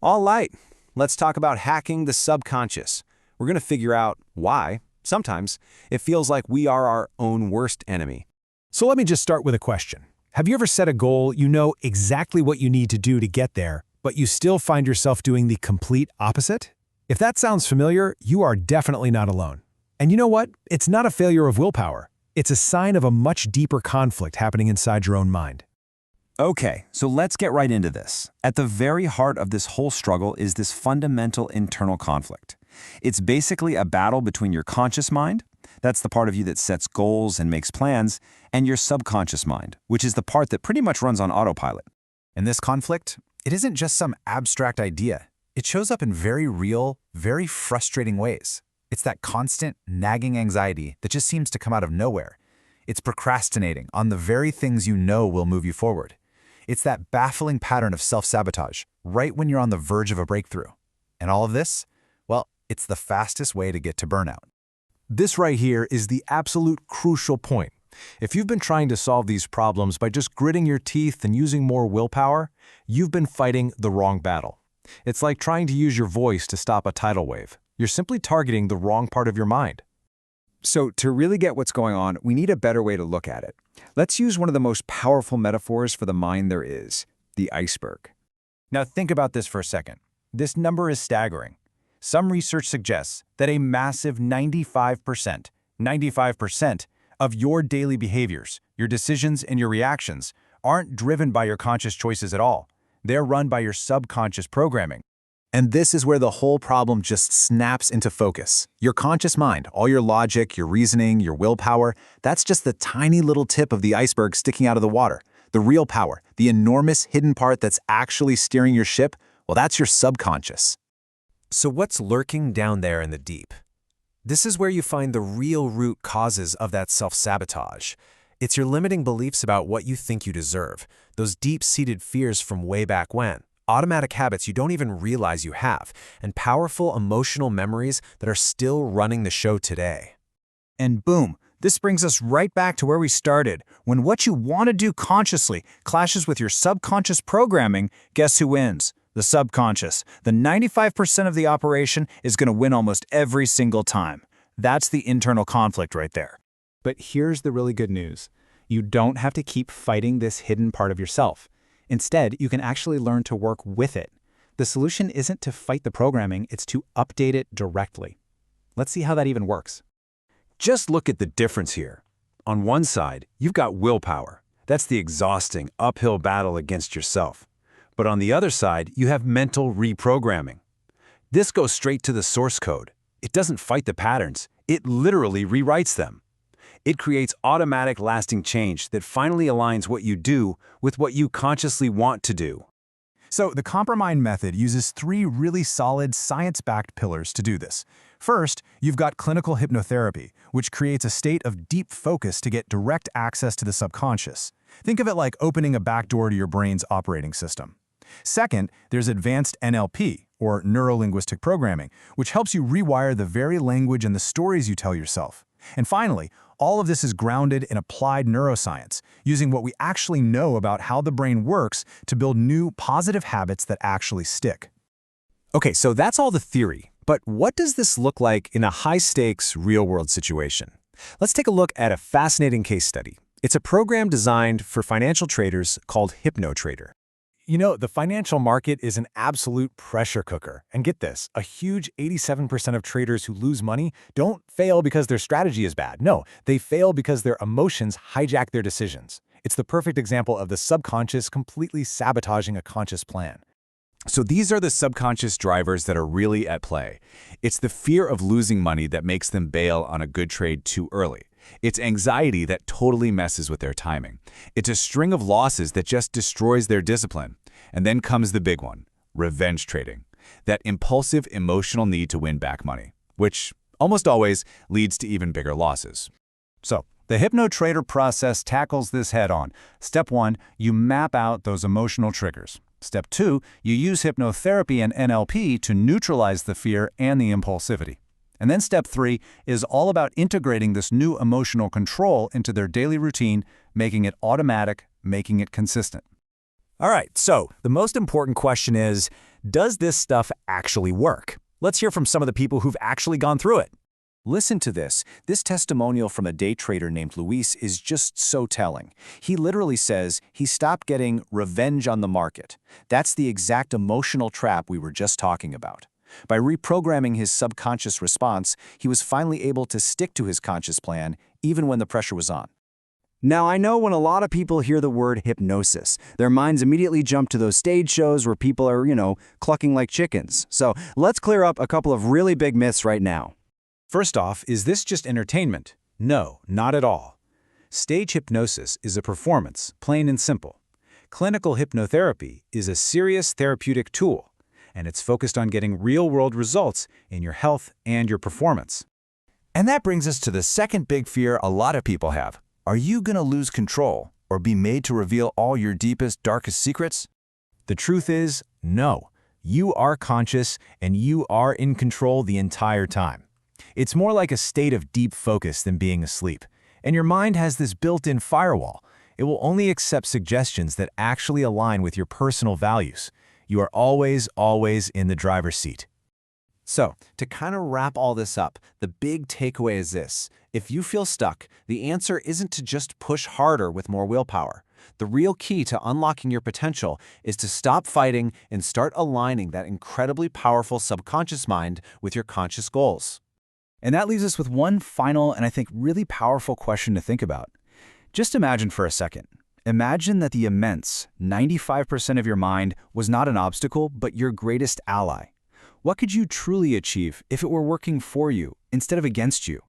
All right, let's talk about hacking the subconscious. We're going to figure out why, sometimes, it feels like we are our own worst enemy. So let me just start with a question. Have you ever set a goal, you know exactly what you need to do to get there, but you still find yourself doing the complete opposite? If that sounds familiar, you are definitely not alone. And you know what? It's not a failure of willpower. It's a sign of a much deeper conflict happening inside your own mind. Okay, so let's get right into this. At the very heart of this whole struggle is this fundamental internal conflict. It's basically a battle between your conscious mind, that's the part of you that sets goals and makes plans, and your subconscious mind, which is the part that pretty much runs on autopilot. And this conflict, it isn't just some abstract idea. It shows up in very real, very frustrating ways. It's that constant, nagging anxiety that just seems to come out of nowhere. It's procrastinating on the very things you know will move you forward. It's that baffling pattern of self-sabotage, right when you're on the verge of a breakthrough. And all of this, well, it's the fastest way to get to burnout. This right here is the absolute crucial point. If you've been trying to solve these problems by just gritting your teeth and using more willpower, you've been fighting the wrong battle. It's like trying to use your voice to stop a tidal wave. You're simply targeting the wrong part of your mind. So to really get what's going on, we need a better way to look at it. Let's use one of the most powerful metaphors for the mind there is, the iceberg. Now think about this for a second. This number is staggering. Some research suggests that a massive 95% of your daily behaviors, your decisions and your reactions aren't driven by your conscious choices at all. They're run by your subconscious programming. And this is where the whole problem just snaps into focus. Your conscious mind, all your logic, your reasoning, your willpower, that's just the tiny little tip of the iceberg sticking out of the water. The real power, the enormous hidden part that's actually steering your ship, well, that's your subconscious. So what's lurking down there in the deep? This is where you find the real root causes of that self-sabotage. It's your limiting beliefs about what you think you deserve, those deep-seated fears from way back when. Automatic habits you don't even realize you have, and powerful emotional memories that are still running the show today. And boom, this brings us right back to where we started. When what you want to do consciously clashes with your subconscious programming, guess who wins? The subconscious. The 95% of the operation is going to win almost every single time. That's the internal conflict right there. But here's the really good news. You don't have to keep fighting this hidden part of yourself. Instead, you can actually learn to work with it. The solution isn't to fight the programming, it's to update it directly. Let's see how that even works. Just look at the difference here. On one side, you've got willpower. That's the exhausting, uphill battle against yourself. But on the other side, you have mental reprogramming. This goes straight to the source code. It doesn't fight the patterns. It literally rewrites them. It creates automatic lasting change that finally aligns what you do with what you consciously want to do. So the Compromind Method uses 3 really solid science-backed pillars to do this. First, you've got clinical hypnotherapy, which creates a state of deep focus to get direct access to the subconscious. Think of it like opening a backdoor to your brain's operating system. Second, there's advanced NLP, or Neuro-Linguistic Programming, which helps you rewire the very language and the stories you tell yourself. And finally, all of this is grounded in applied neuroscience, using what we actually know about how the brain works to build new positive habits that actually stick. Okay, so that's all the theory, but what does this look like in a high-stakes, real-world situation? Let's take a look at a fascinating case study. It's a program designed for financial traders called HypnoTrader. You know, the financial market is an absolute pressure cooker. And get this, a huge 87% of traders who lose money don't fail because their strategy is bad. No, they fail because their emotions hijack their decisions. It's the perfect example of the subconscious completely sabotaging a conscious plan. So these are the subconscious drivers that are really at play. It's the fear of losing money that makes them bail on a good trade too early. It's anxiety that totally messes with their timing. It's a string of losses that just destroys their discipline. And then comes the big one, revenge trading. That impulsive emotional need to win back money, which almost always leads to even bigger losses. So, the HypnoTrader process tackles this head-on. Step 1, you map out those emotional triggers. Step 2, you use hypnotherapy and NLP to neutralize the fear and the impulsivity. And then step 3 is all about integrating this new emotional control into their daily routine, making it automatic, making it consistent. All right, so the most important question is, Does this stuff actually work? Let's hear from some of the people who've actually gone through it. Listen to this. This testimonial from a day trader named Luis is just so telling. He literally says he stopped getting revenge on the market. That's the exact emotional trap we were just talking about. By reprogramming his subconscious response, he was finally able to stick to his conscious plan, even when the pressure was on. Now, I know when a lot of people hear the word hypnosis, their minds immediately jump to those stage shows where people are, clucking like chickens. So let's clear up a couple of really big myths right now. First off, is this just entertainment? No, not at all. Stage hypnosis is a performance, plain and simple. Clinical hypnotherapy is a serious therapeutic tool, and it's focused on getting real-world results in your health and your performance. And that brings us to the second big fear a lot of people have. Are you going to lose control or be made to reveal all your deepest, darkest secrets? The truth is, no. You are conscious and you are in control the entire time. It's more like a state of deep focus than being asleep. And your mind has this built-in firewall. It will only accept suggestions that actually align with your personal values. You are always in the driver's seat. So, to kind of wrap all this up, the big takeaway is this. If you feel stuck, the answer isn't to just push harder with more willpower. The real key to unlocking your potential is to stop fighting and start aligning that incredibly powerful subconscious mind with your conscious goals. And that leaves us with one final and I think really powerful question to think about. Just imagine for a second. Imagine that the immense 95% of your mind was not an obstacle, but your greatest ally. What could you truly achieve if it were working for you instead of against you?